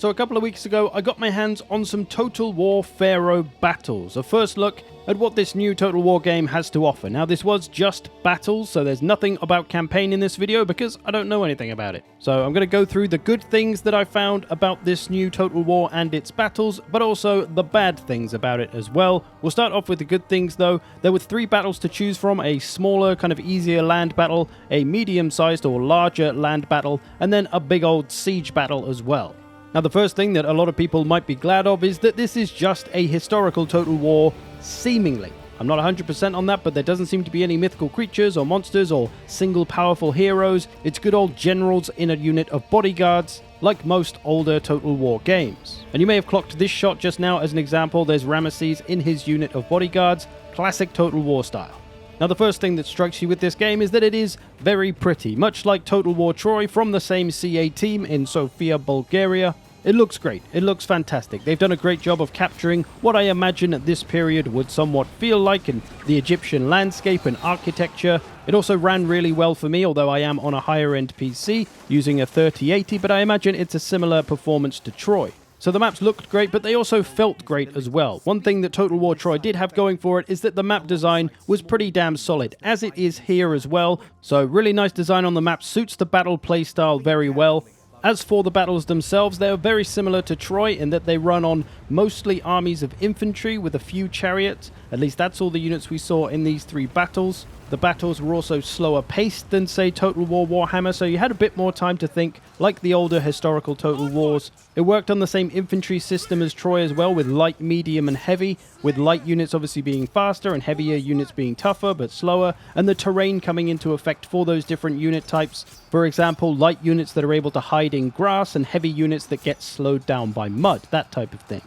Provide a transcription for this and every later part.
So a couple of weeks ago, I got my hands on some Total War Pharaoh Battles, a first look at what this new Total War game has to offer. Now this was just battles, so there's nothing about campaign in this video because I don't know anything about it. So I'm going to go through the good things that I found about this new Total War and its battles, but also the bad things about it as well. We'll start off with the good things though. There were 3 battles to choose from: a smaller, kind of easier land battle, a medium-sized or larger land battle, and then a big old siege battle as well. Now the first thing that a lot of people might be glad of is that this is just a historical Total War, seemingly. I'm not 100% on that, but there doesn't seem to be any mythical creatures or monsters or single powerful heroes. It's good old generals in a unit of bodyguards, like most older Total War games. And you may have clocked this shot just now as an example. There's Ramesses in his unit of bodyguards, classic Total War style. Now the first thing that strikes you with this game is that it is very pretty. Much like Total War Troy from the same CA team in Sofia, Bulgaria, it looks great. It looks fantastic. They've done a great job of capturing what I imagine at this period would somewhat feel like in the Egyptian landscape and architecture. It also ran really well for me, although I am on a higher end PC using a 3080, but I imagine it's a similar performance to Troy. So the maps looked great, but they also felt great as well. One thing that Total War Troy did have going for it is that the map design was pretty damn solid, as it is here as well. So really nice design on the map, suits the battle playstyle very well. As for the battles themselves, they are very similar to Troy in that they run on mostly armies of infantry with a few chariots. At least that's all the units we saw in these 3 battles. The battles were also slower paced than, say, Total War Warhammer, so you had a bit more time to think, like the older historical Total Wars. It worked on the same infantry system as Troy as well, with light, medium, and heavy, with light units obviously being faster and heavier units being tougher but slower, and the terrain coming into effect for those different unit types. For example, light units that are able to hide in grass and heavy units that get slowed down by mud, that type of thing.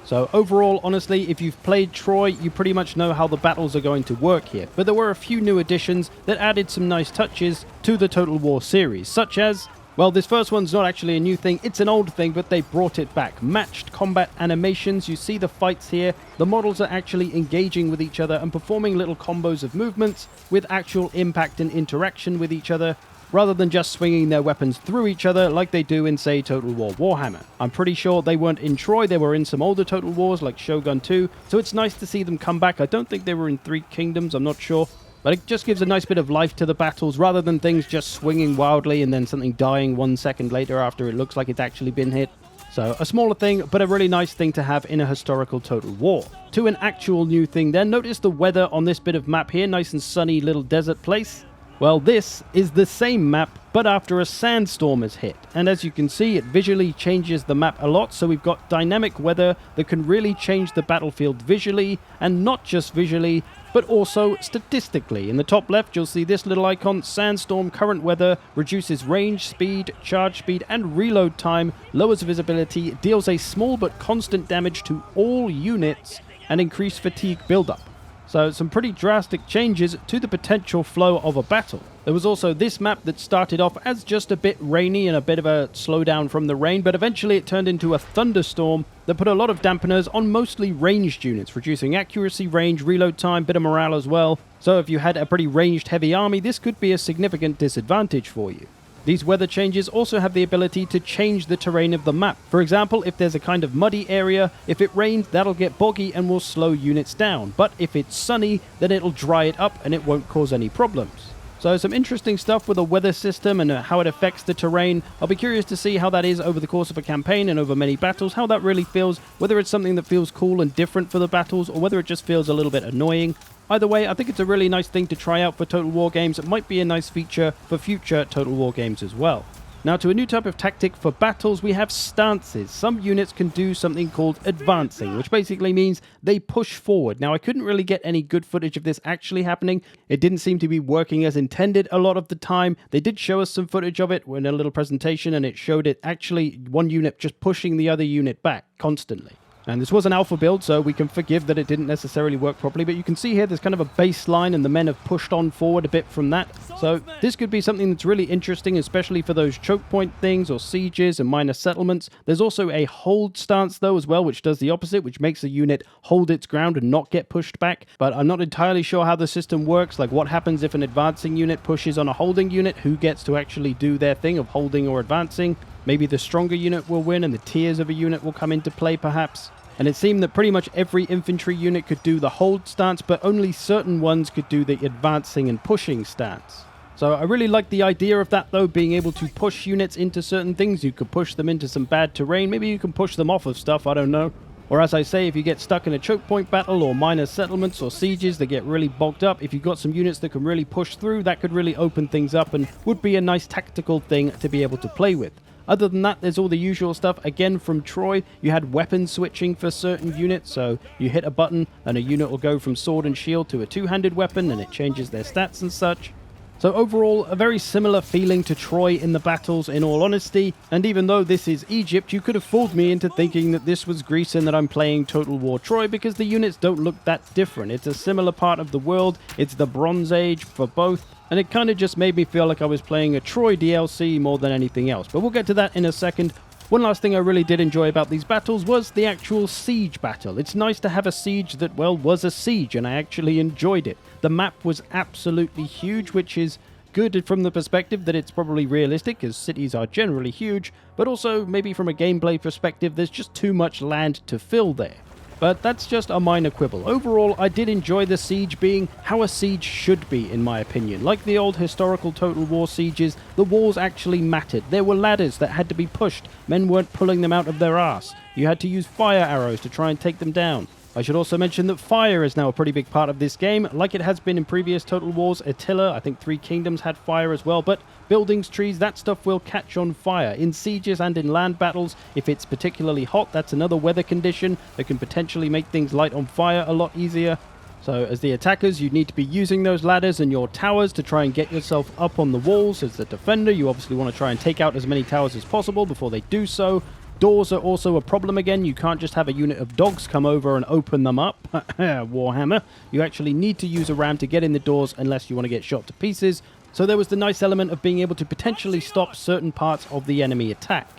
So overall, honestly, if you've played Troy, you pretty much know how the battles are going to work here. But there were a few new additions that added some nice touches to the Total War series, such as, well, this first one's not actually a new thing, it's an old thing, but they brought it back. Matched combat animations. You see the fights here. The models are actually engaging with each other and performing little combos of movements with actual impact and interaction with each other, rather than just swinging their weapons through each other like they do in, say, Total War Warhammer. I'm pretty sure they weren't in Troy, they were in some older Total Wars like Shogun 2, so it's nice to see them come back. I don't think they were in 3 Kingdoms, I'm not sure. But it just gives a nice bit of life to the battles, rather than things just swinging wildly and then something dying 1 second later after it looks like it's actually been hit. So a smaller thing, but a really nice thing to have in a historical Total War. To an actual new thing then, notice the weather on this bit of map here, nice and sunny little desert place. Well, this is the same map, but after a sandstorm has hit. And as you can see, it visually changes the map a lot, so we've got dynamic weather that can really change the battlefield visually, and not just visually, but also statistically. In the top left, you'll see this little icon: sandstorm current weather reduces range, speed, charge speed, and reload time, lowers visibility, deals a small but constant damage to all units, and increased fatigue buildup. So some pretty drastic changes to the potential flow of a battle. There was also this map that started off as just a bit rainy and a bit of a slowdown from the rain, but eventually it turned into a thunderstorm that put a lot of dampeners on mostly ranged units, reducing accuracy, range, reload time, bit of morale as well. So if you had a pretty ranged heavy army, this could be a significant disadvantage for you. These weather changes also have the ability to change the terrain of the map. For example, if there's a kind of muddy area, if it rains, that'll get boggy and will slow units down. But if it's sunny, then it'll dry it up and it won't cause any problems. So some interesting stuff with the weather system and how it affects the terrain. I'll be curious to see how that is over the course of a campaign and over many battles, how that really feels, whether it's something that feels cool and different for the battles, or whether it just feels a little bit annoying. Either way, I think it's a really nice thing to try out for Total War games. It might be a nice feature for future Total War games as well. Now to a new type of tactic for battles, we have stances. Some units can do something called advancing, which basically means they push forward. Now I couldn't really get any good footage of this actually happening. It didn't seem to be working as intended a lot of the time. They did show us some footage of it in a little presentation, and it showed it actually one unit just pushing the other unit back constantly. And this was an alpha build, so we can forgive that it didn't necessarily work properly. But you can see here there's kind of a baseline, and the men have pushed on forward a bit from that. So this could be something that's really interesting, especially for those choke point things or sieges and minor settlements. There's also a hold stance, though, as well, which does the opposite, which makes the unit hold its ground and not get pushed back. But I'm not entirely sure how the system works, like what happens if an advancing unit pushes on a holding unit, who gets to actually do their thing of holding or advancing. maybe the stronger unit will win and the tiers of a unit will come into play perhaps. And it seemed that pretty much every infantry unit could do the hold stance, but only certain ones could do the advancing and pushing stance. So I really like the idea of that though, being able to push units into certain things. You could push them into some bad terrain, maybe you can push them off of stuff, I don't know. Or as I say, if you get stuck in a choke point battle or minor settlements or sieges that get really bogged up, if you've got some units that can really push through, that could really open things up and would be a nice tactical thing to be able to play with. Other than that, there's all the usual stuff. Again, from Troy, you had weapon switching for certain units, so you hit a button and a unit will go from sword and shield to a two-handed weapon and it changes their stats and such. So overall, a very similar feeling to Troy in the battles, in all honesty, and even though this is Egypt, you could have fooled me into thinking that this was Greece and that I'm playing Total War Troy, because the units don't look that different. It's a similar part of the world, it's the Bronze Age for both, and it kind of just made me feel like I was playing a Troy DLC more than anything else, but we'll get to that in a second. One last thing I really did enjoy about these battles was the actual siege battle. It's nice to have a siege that, well, was a siege, and I actually enjoyed it. The map was absolutely huge, which is good from the perspective that it's probably realistic, as cities are generally huge, but also maybe from a gameplay perspective, there's just too much land to fill there. But that's just a minor quibble. Overall, I did enjoy the siege being how a siege should be, in my opinion. Like the old historical Total War sieges, the walls actually mattered. There were ladders that had to be pushed. Men weren't pulling them out of their arse. You had to use fire arrows to try and take them down. I should also mention that fire is now a pretty big part of this game, like it has been in previous Total Wars. Attila, I think Three Kingdoms had fire as well, but buildings, trees, that stuff will catch on fire. In sieges and in land battles, if it's particularly hot, that's another weather condition that can potentially make things light on fire a lot easier. So as the attackers, you need to be using those ladders and your towers to try and get yourself up on the walls. As the defender, you obviously want to try and take out as many towers as possible before they do so. Doors are also a problem again. You can't just have a unit of dogs come over and open them up. Warhammer. You actually need to use a ram to get in the doors unless you want to get shot to pieces. So there was the nice element of being able to potentially stop certain parts of the enemy attack.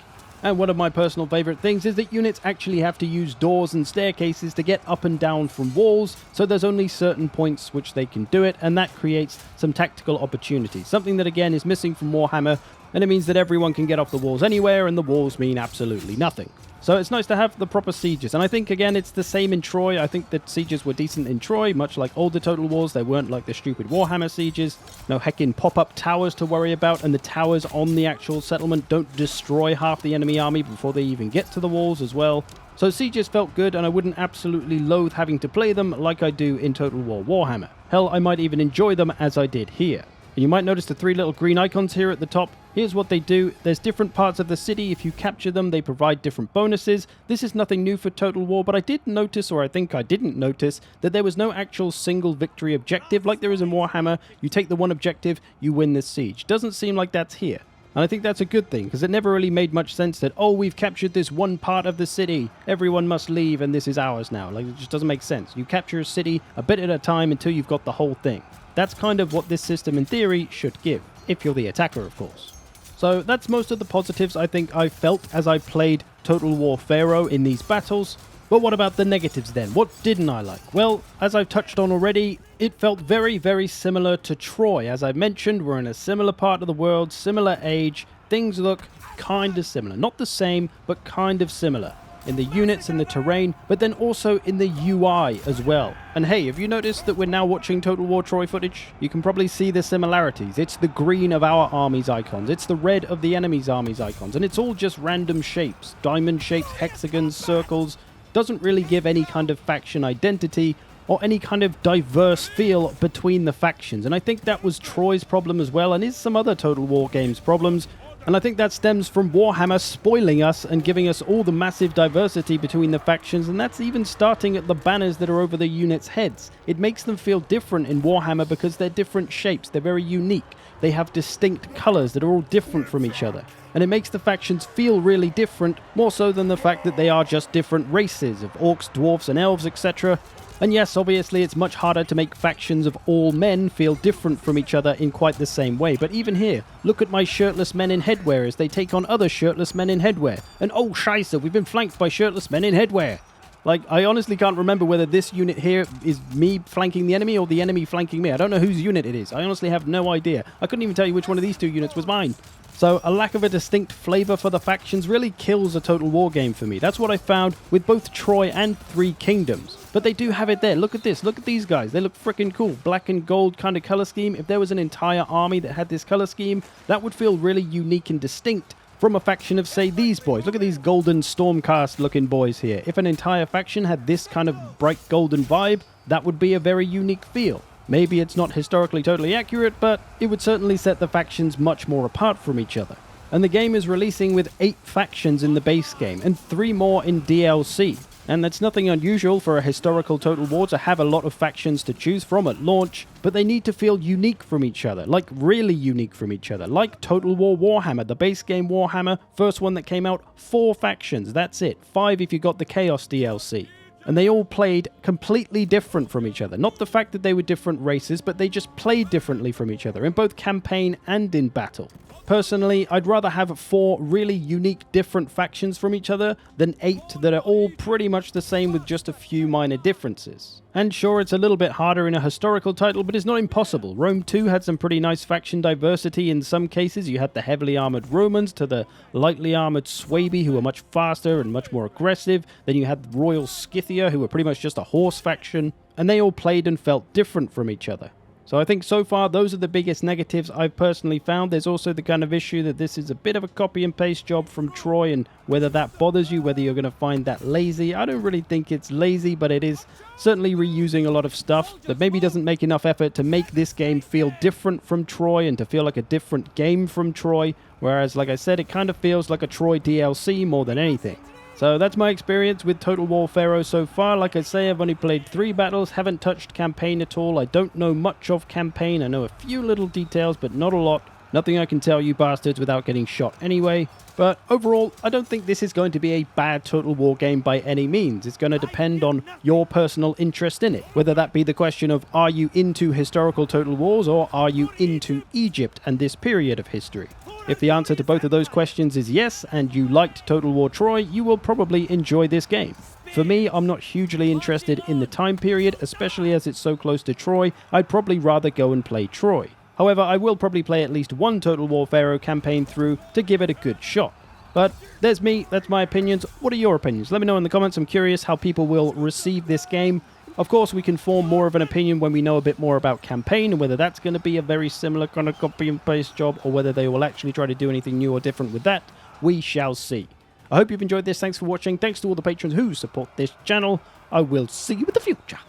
And one of my personal favorite things is that units actually have to use doors and staircases to get up and down from walls, so there's only certain points which they can do it, and that creates some tactical opportunities. Something that again is missing from Warhammer, and it means that everyone can get off the walls anywhere, and the walls mean absolutely nothing. So it's nice to have the proper sieges, and I think again it's the same in Troy. I think that sieges were decent in Troy, much like older Total Wars. They weren't like the stupid Warhammer sieges. No heckin' pop-up towers to worry about, and the towers on the actual settlement don't destroy half the enemy army before they even get to the walls as well. So sieges felt good, and I wouldn't absolutely loathe having to play them like I do in Total War Warhammer. Hell, I might even enjoy them as I did here. And you might notice the three little green icons here at the top. Here's what they do. There's different parts of the city. If you capture them, they provide different bonuses. This is nothing new for Total War, but I did notice, or I think I didn't notice, that there was no actual single victory objective like there is in Warhammer. You take the one objective, you win this siege. Doesn't seem like that's here. And I think that's a good thing, because it never really made much sense that, oh, we've captured this one part of the city, everyone must leave and this is ours now. Like, it just doesn't make sense. You capture a city a bit at a time until you've got the whole thing. That's kind of what this system in theory should give, if you're the attacker, of course. So that's most of the positives I think I felt as I played Total War Pharaoh in these battles. But what about the negatives then? What didn't I like? Well, as I've touched on already, it felt very, very similar to Troy. As I mentioned, we're in a similar part of the world, similar age. Things look kind of similar. Not the same, but kind of similar. In the units and the terrain, but then also in the UI as well. And hey, have you noticed that we're now watching Total War Troy footage? You can probably see the similarities. It's the green of our army's icons, it's the red of the enemy's army's icons, and it's all just random shapes. Diamond shapes, hexagons, circles. Doesn't really give any kind of faction identity or any kind of diverse feel between the factions. And I think that was Troy's problem as well, and is some other Total War games' problems. And I think that stems from Warhammer spoiling us and giving us all the massive diversity between the factions, and that's even starting at the banners that are over the units' heads. It makes them feel different in Warhammer because they're different shapes, they're very unique. They have distinct colours that are all different from each other. And it makes the factions feel really different, more so than the fact that they are just different races of orcs, dwarves and elves, etc. And yes, obviously it's much harder to make factions of all men feel different from each other in quite the same way. But even here, look at my shirtless men in headwear as they take on other shirtless men in headwear. And oh scheisse, we've been flanked by shirtless men in headwear. Like, I honestly can't remember whether this unit here is me flanking the enemy or the enemy flanking me. I don't know whose unit it is. I honestly have no idea. I couldn't even tell you which one of these two units was mine. So a lack of a distinct flavor for the factions really kills a Total War game for me. That's what I found with both Troy and Three Kingdoms. But they do have it there. Look at this. Look at these guys. They look freaking cool. Black and gold kind of color scheme. If there was an entire army that had this color scheme, that would feel really unique and distinct from a faction of, say, these boys. Look at these golden Stormcast looking boys here. If an entire faction had this kind of bright golden vibe, that would be a very unique feel. Maybe it's not historically totally accurate, but it would certainly set the factions much more apart from each other. And the game is releasing with 8 factions in the base game, and 3 more in DLC. And that's nothing unusual for a historical Total War to have a lot of factions to choose from at launch, but they need to feel unique from each other, like really unique from each other, like Total War Warhammer, the base game Warhammer, first one that came out, 4 factions, that's it, 5 if you got the Chaos DLC. And they all played completely different from each other. Not the fact that they were different races, but they just played differently from each other in both campaign and in battle. Personally, I'd rather have 4 really unique, different factions from each other than 8 that are all pretty much the same with just a few minor differences. And sure, it's a little bit harder in a historical title, but it's not impossible. Rome 2 had some pretty nice faction diversity in some cases. You had the heavily armored Romans to the lightly armored Suebi, who were much faster and much more aggressive. Then you had the Royal Scythia, who were pretty much just a horse faction, and they all played and felt different from each other. So I think so far those are the biggest negatives I've personally found. There's also the kind of issue that this is a bit of a copy and paste job from Troy, and whether that bothers you, whether you're going to find that lazy. I don't really think it's lazy, but it is certainly reusing a lot of stuff that maybe doesn't make enough effort to make this game feel different from Troy and to feel like a different game from Troy. Whereas, like I said, it kind of feels like a Troy DLC more than anything. So that's my experience with Total War Pharaoh so far. Like I say, I've only played 3 battles, haven't touched campaign at all. I don't know much of campaign. I know a few little details, but not a lot. Nothing I can tell you bastards without getting shot anyway. But overall, I don't think this is going to be a bad Total War game by any means. It's going to depend on your personal interest in it. Whether that be the question of, are you into historical Total Wars, or are you into Egypt and this period of history? If the answer to both of those questions is yes, and you liked Total War Troy, you will probably enjoy this game. For me, I'm not hugely interested in the time period, especially as it's so close to Troy. I'd probably rather go and play Troy. However, I will probably play at least one Total War Pharaoh campaign through to give it a good shot. But there's me, that's my opinions. What are your opinions? Let me know in the comments. I'm curious how people will receive this game. Of course, we can form more of an opinion when we know a bit more about campaign, and whether that's going to be a very similar kind of copy and paste job, or whether they will actually try to do anything new or different with that, we shall see. I hope you've enjoyed this. Thanks for watching. Thanks to all the patrons who support this channel. I will see you in the future.